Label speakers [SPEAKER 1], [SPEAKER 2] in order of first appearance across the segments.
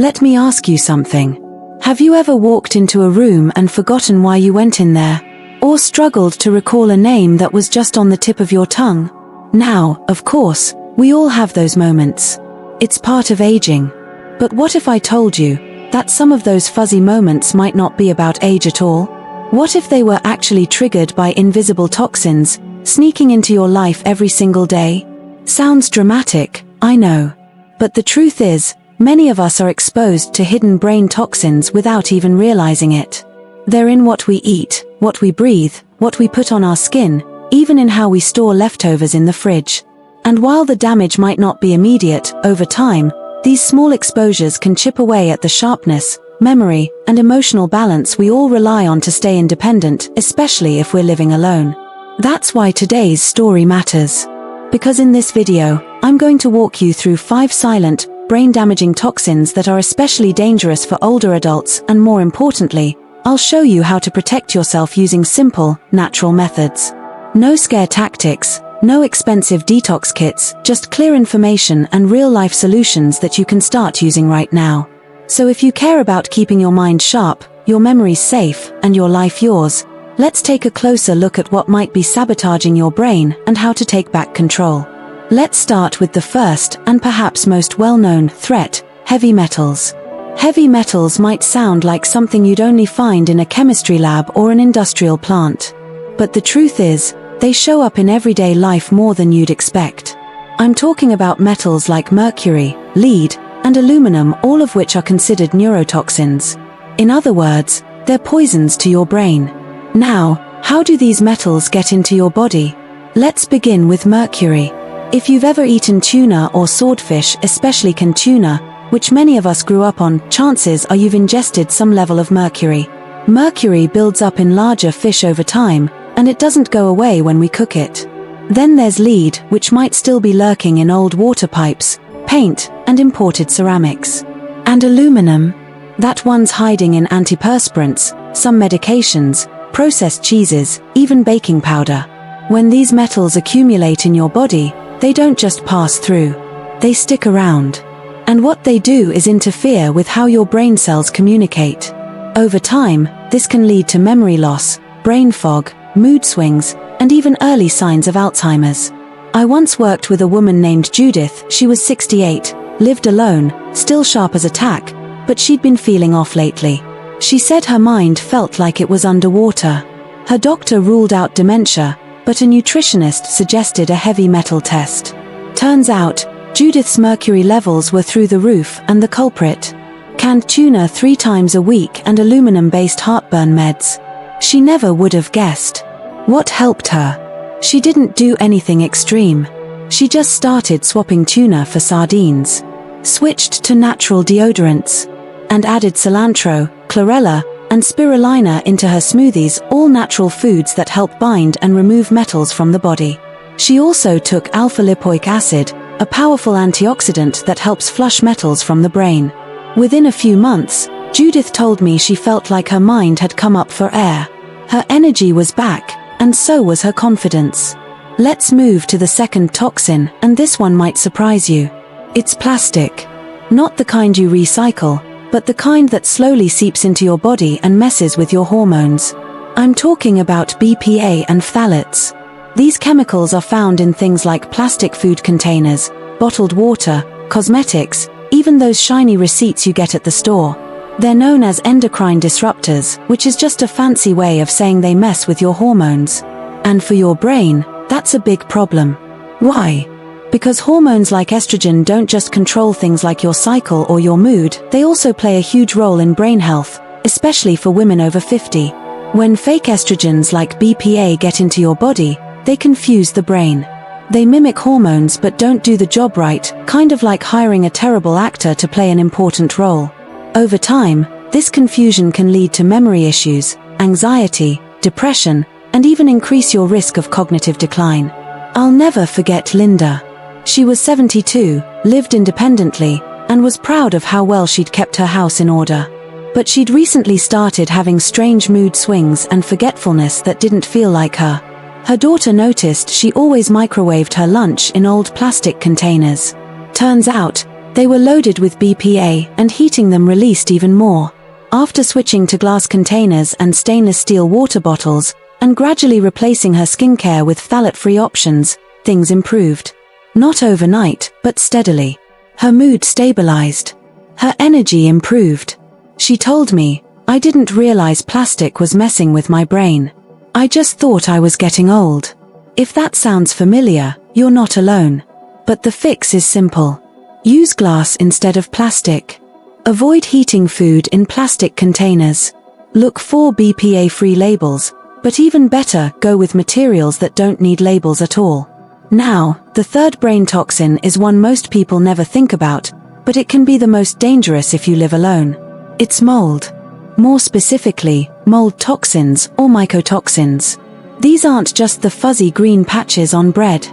[SPEAKER 1] Let me ask you something. Have you ever walked into a room and forgotten why you went in there? Or struggled to recall a name that was just on the tip of your tongue? Now, of course, we all have those moments. It's part of aging. But what if I told you that some of those fuzzy moments might not be about age at all? What if they were actually triggered by invisible toxins, sneaking into your life every single day? Sounds dramatic, I know. But the truth is, many of us are exposed to hidden brain toxins without even realizing it. They're in what we eat, what we breathe, what we put on our skin, even in how we store leftovers in the fridge. And while the damage might not be immediate, over time, these small exposures can chip away at the sharpness, memory, and emotional balance we all rely on to stay independent, especially if we're living alone. That's why today's story matters. Because in this video, I'm going to walk you through 5 silent, brain-damaging toxins that are especially dangerous for older adults, and more importantly, I'll show you how to protect yourself using simple, natural methods. No scare tactics, no expensive detox kits, just clear information and real-life solutions that you can start using right now. So if you care about keeping your mind sharp, your memories safe, and your life yours, let's take a closer look at what might be sabotaging your brain and how to take back control. Let's start with the first, and perhaps most well-known, threat: heavy metals. Heavy metals might sound like something you'd only find in a chemistry lab or an industrial plant. But the truth is, they show up in everyday life more than you'd expect. I'm talking about metals like mercury, lead, and aluminum, all of which are considered neurotoxins. In other words, they're poisons to your brain. Now, how do these metals get into your body? Let's begin with mercury. If you've ever eaten tuna or swordfish, especially canned tuna, which many of us grew up on, chances are you've ingested some level of mercury. Mercury builds up in larger fish over time, and it doesn't go away when we cook it. Then there's lead, which might still be lurking in old water pipes, paint, and imported ceramics. And aluminum? That one's hiding in antiperspirants, some medications, processed cheeses, even baking powder. When these metals accumulate in your body, they don't just pass through. They stick around. And what they do is interfere with how your brain cells communicate. Over time, this can lead to memory loss, brain fog, mood swings, and even early signs of Alzheimer's. I once worked with a woman named Judith. She was 68, lived alone, still sharp as a tack, but she'd been feeling off lately. She said her mind felt like it was underwater. Her doctor ruled out dementia, but a nutritionist suggested a heavy metal test. Turns out, Judith's mercury levels were through the roof, and the culprit: canned tuna 3 times a week and aluminum-based heartburn meds. She never would have guessed. What helped her? She didn't do anything extreme. She just started swapping tuna for sardines, switched to natural deodorants, and added cilantro, chlorella, and spirulina into her smoothies, all natural foods that help bind and remove metals from the body. She also took alpha-lipoic acid, a powerful antioxidant that helps flush metals from the brain. Within a few months, Judith told me she felt like her mind had come up for air. Her energy was back, and so was her confidence. Let's move to the second toxin, and this one might surprise you. It's plastic. Not the kind you recycle, but the kind that slowly seeps into your body and messes with your hormones. I'm talking about BPA and phthalates. These chemicals are found in things like plastic food containers, bottled water, cosmetics, even those shiny receipts you get at the store. They're known as endocrine disruptors, which is just a fancy way of saying they mess with your hormones. And for your brain, that's a big problem. Why? Because hormones like estrogen don't just control things like your cycle or your mood, they also play a huge role in brain health, especially for women over 50. When fake estrogens like BPA get into your body, they confuse the brain. They mimic hormones but don't do the job right, kind of like hiring a terrible actor to play an important role. Over time, this confusion can lead to memory issues, anxiety, depression, and even increase your risk of cognitive decline. I'll never forget Linda. She was 72, lived independently, and was proud of how well she'd kept her house in order. But she'd recently started having strange mood swings and forgetfulness that didn't feel like her. Her daughter noticed she always microwaved her lunch in old plastic containers. Turns out, They were loaded with BPA, and heating them released even more. After switching to glass containers and stainless steel water bottles, and gradually replacing her skincare with phthalate-free options, things improved. Not overnight, but steadily. Her mood stabilized. Her energy improved. She told me, "I didn't realize plastic was messing with my brain. I just thought I was getting old." If that sounds familiar, you're not alone. But the fix is simple. Use glass instead of plastic. Avoid heating food in plastic containers. Look for BPA-free labels, but even better, go with materials that don't need labels at all. Now, the third brain toxin is one most people never think about, but it can be the most dangerous if you live alone. It's mold. More specifically, mold toxins or mycotoxins. These aren't just the fuzzy green patches on bread.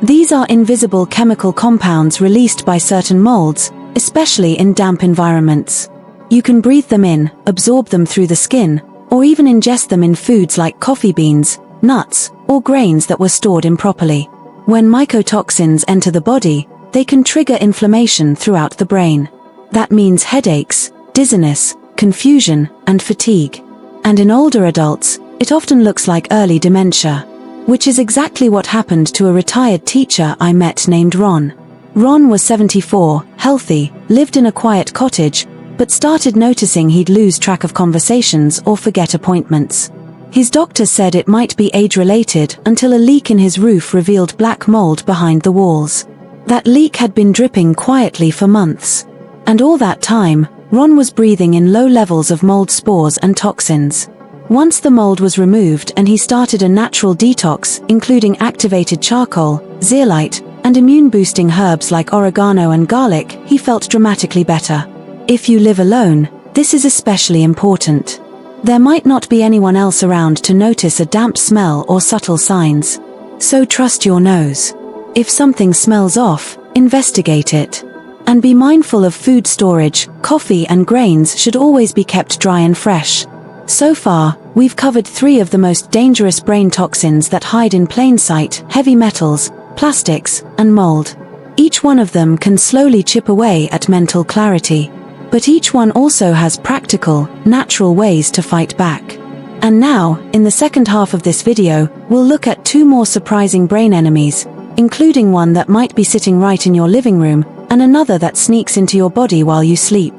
[SPEAKER 1] These are invisible chemical compounds released by certain molds, especially in damp environments. You can breathe them in, absorb them through the skin, or even ingest them in foods like coffee beans, nuts, or grains that were stored improperly. When mycotoxins enter the body, they can trigger inflammation throughout the brain. That means headaches, dizziness, confusion, and fatigue. And in older adults, it often looks like early dementia. Which is exactly what happened to a retired teacher I met named Ron. Ron was 74, healthy, lived in a quiet cottage, but started noticing he'd lose track of conversations or forget appointments. His doctor said it might be age-related until a leak in his roof revealed black mold behind the walls. That leak had been dripping quietly for months. And all that time, Ron was breathing in low levels of mold spores and toxins. Once the mold was removed and he started a natural detox, including activated charcoal, zeolite, and immune-boosting herbs like oregano and garlic, he felt dramatically better. If you live alone, this is especially important. There might not be anyone else around to notice a damp smell or subtle signs. So trust your nose. If something smells off, investigate it. And be mindful of food storage. Coffee and grains should always be kept dry and fresh. So far, we've covered 3 of the most dangerous brain toxins that hide in plain sight: heavy metals, plastics, and mold. Each one of them can slowly chip away at mental clarity. But each one also has practical, natural ways to fight back. And now, in the second half of this video, we'll look at 2 more surprising brain enemies, including one that might be sitting right in your living room, and another that sneaks into your body while you sleep.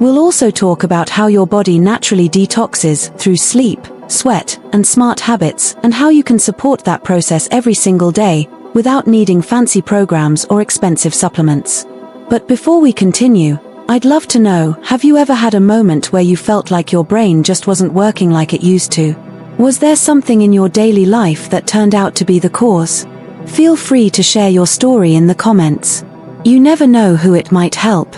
[SPEAKER 1] We'll also talk about how your body naturally detoxes through sleep, sweat, and smart habits, and how you can support that process every single day, without needing fancy programs or expensive supplements. But before we continue, I'd love to know, have you ever had a moment where you felt like your brain just wasn't working like it used to? Was there something in your daily life that turned out to be the cause? Feel free to share your story in the comments. You never know who it might help.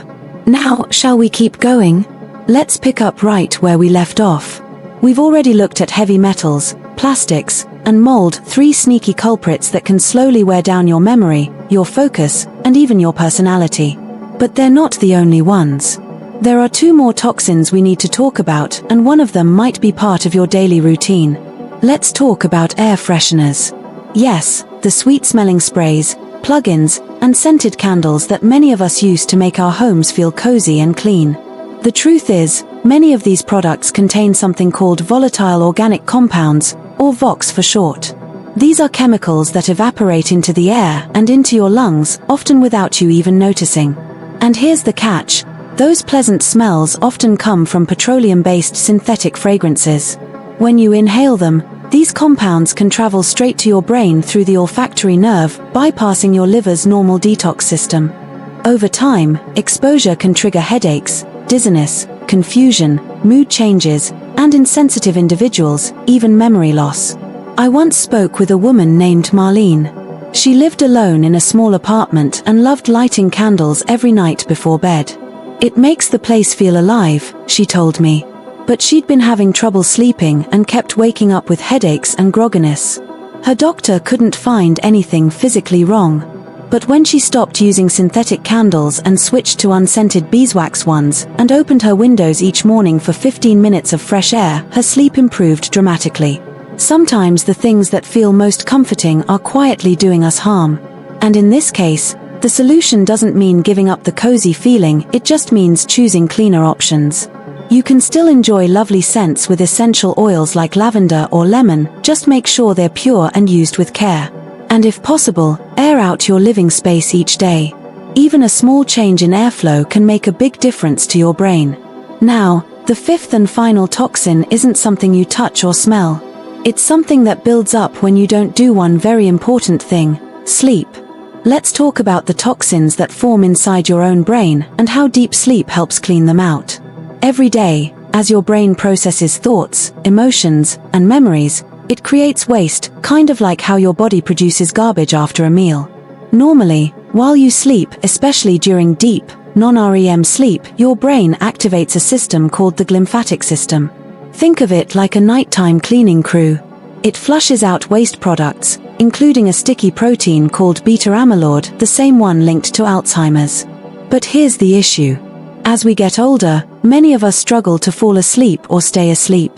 [SPEAKER 1] Now, shall we keep going? Let's pick up right where we left off. We've already looked at heavy metals, plastics, and mold, 3 sneaky culprits that can slowly wear down your memory, your focus, and even your personality. But they're not the only ones. There are 2 more toxins we need to talk about, and one of them might be part of your daily routine. Let's talk about air fresheners. Yes, the sweet-smelling sprays, plug-ins, and scented candles that many of us use to make our homes feel cozy and clean. The truth is, many of these products contain something called volatile organic compounds, or VOCs for short. These are chemicals that evaporate into the air and into your lungs, often without you even noticing. And here's the catch: those pleasant smells often come from petroleum-based synthetic fragrances. When you inhale them, these compounds can travel straight to your brain through the olfactory nerve, bypassing your liver's normal detox system. Over time, exposure can trigger headaches, dizziness, confusion, mood changes, and in sensitive individuals, even memory loss. I once spoke with a woman named Marlene. She lived alone in a small apartment and loved lighting candles every night before bed. It makes the place feel alive, she told me. But she'd been having trouble sleeping and kept waking up with headaches and grogginess. Her doctor couldn't find anything physically wrong. But when she stopped using synthetic candles and switched to unscented beeswax ones, and opened her windows each morning for 15 minutes of fresh air, her sleep improved dramatically. Sometimes the things that feel most comforting are quietly doing us harm. And in this case, The solution doesn't mean giving up the cozy feeling, it just means choosing cleaner options. You can still enjoy lovely scents with essential oils like lavender or lemon, just make sure they're pure and used with care. And if possible, air out your living space each day. Even a small change in airflow can make a big difference to your brain. Now, the fifth and final toxin isn't something you touch or smell. It's something that builds up when you don't do one very important thing: sleep. Let's talk about the toxins that form inside your own brain and how deep sleep helps clean them out. Every day, as your brain processes thoughts, emotions, and memories, it creates waste, kind of like how your body produces garbage after a meal. Normally, while you sleep, especially during deep, non-REM sleep, your brain activates a system called the glymphatic system. Think of it like a nighttime cleaning crew. It flushes out waste products, including a sticky protein called beta-amyloid, the same one linked to Alzheimer's. But here's the issue. As we get older, many of us struggle to fall asleep or stay asleep.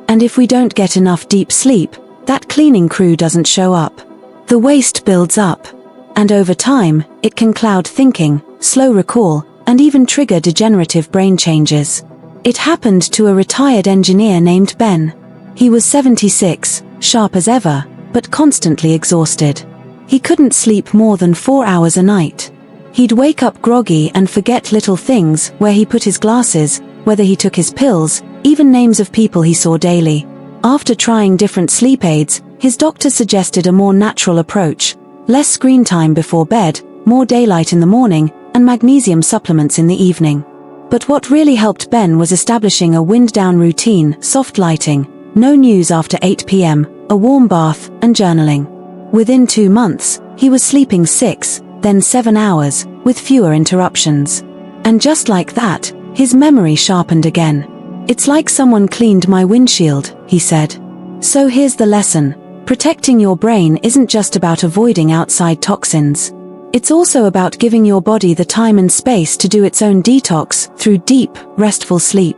[SPEAKER 1] And if we don't get enough deep sleep, that cleaning crew doesn't show up. The waste builds up. And over time, it can cloud thinking, slow recall, and even trigger degenerative brain changes. It happened to a retired engineer named Ben. He was 76, sharp as ever, but constantly exhausted. He couldn't sleep more than 4 hours a night. He'd wake up groggy and forget little things, where he put his glasses, whether he took his pills, even names of people he saw daily. After trying different sleep aids, his doctor suggested a more natural approach: less screen time before bed, more daylight in the morning, and magnesium supplements in the evening. But what really helped Ben was establishing a wind-down routine: soft lighting, no news after 8 p.m., a warm bath, and journaling. Within 2 months, he was sleeping 6, then 7 hours, with fewer interruptions. And just like that, his memory sharpened again. "It's like someone cleaned my windshield," he said. So here's the lesson. Protecting your brain isn't just about avoiding outside toxins. It's also about giving your body the time and space to do its own detox through deep, restful sleep.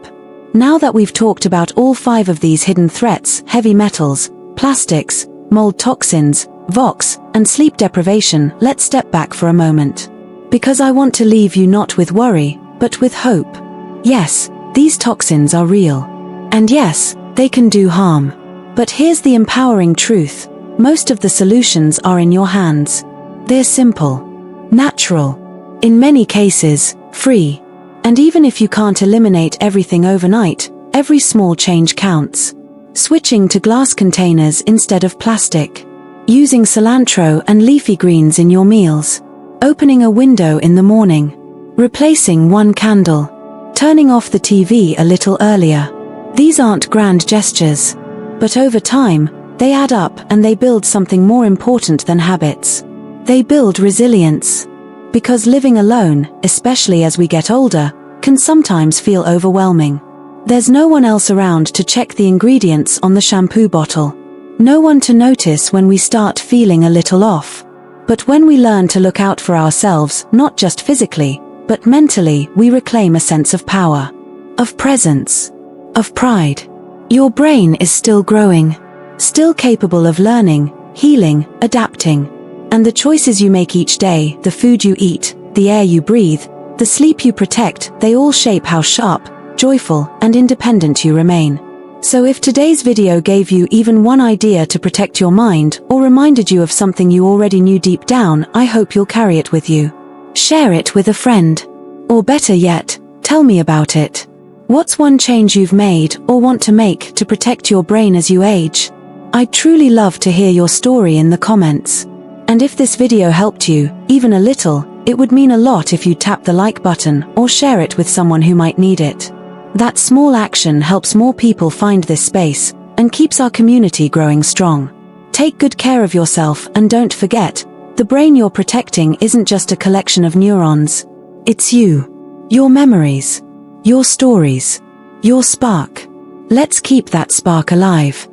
[SPEAKER 1] Now that we've talked about all 5 of these hidden threats: heavy metals, plastics, mold toxins, VOX, and sleep deprivation, let's step back for a moment. Because I want to leave you not with worry, but with hope. Yes, these toxins are real. And yes, they can do harm. But here's the empowering truth: most of the solutions are in your hands. They're simple, natural, in many cases, free. And even if you can't eliminate everything overnight, every small change counts. Switching to glass containers instead of plastic. Using cilantro and leafy greens in your meals. Opening a window in the morning. Replacing one candle. Turning off the TV a little earlier. These aren't grand gestures. But over time, they add up and they build something more important than habits. They build resilience. Because living alone, especially as we get older, can sometimes feel overwhelming. There's no one else around to check the ingredients on the shampoo bottle. No one to notice when we start feeling a little off. But when we learn to look out for ourselves, not just physically, but mentally, we reclaim a sense of power, of presence, of pride. Your brain is still growing, still capable of learning, healing, adapting. And the choices you make each day, the food you eat, the air you breathe, the sleep you protect, they all shape how sharp, joyful, and independent you remain. So if today's video gave you even one idea to protect your mind, or reminded you of something you already knew deep down, I hope you'll carry it with you. Share it with a friend. Or better yet, tell me about it. What's one change you've made, or want to make, to protect your brain as you age? I'd truly love to hear your story in the comments. And if this video helped you, even a little, it would mean a lot if you tap the like button, or share it with someone who might need it. That small action helps more people find this space, and keeps our community growing strong. Take good care of yourself, and don't forget, the brain you're protecting isn't just a collection of neurons. It's you. Your memories. Your stories. Your spark. Let's keep that spark alive.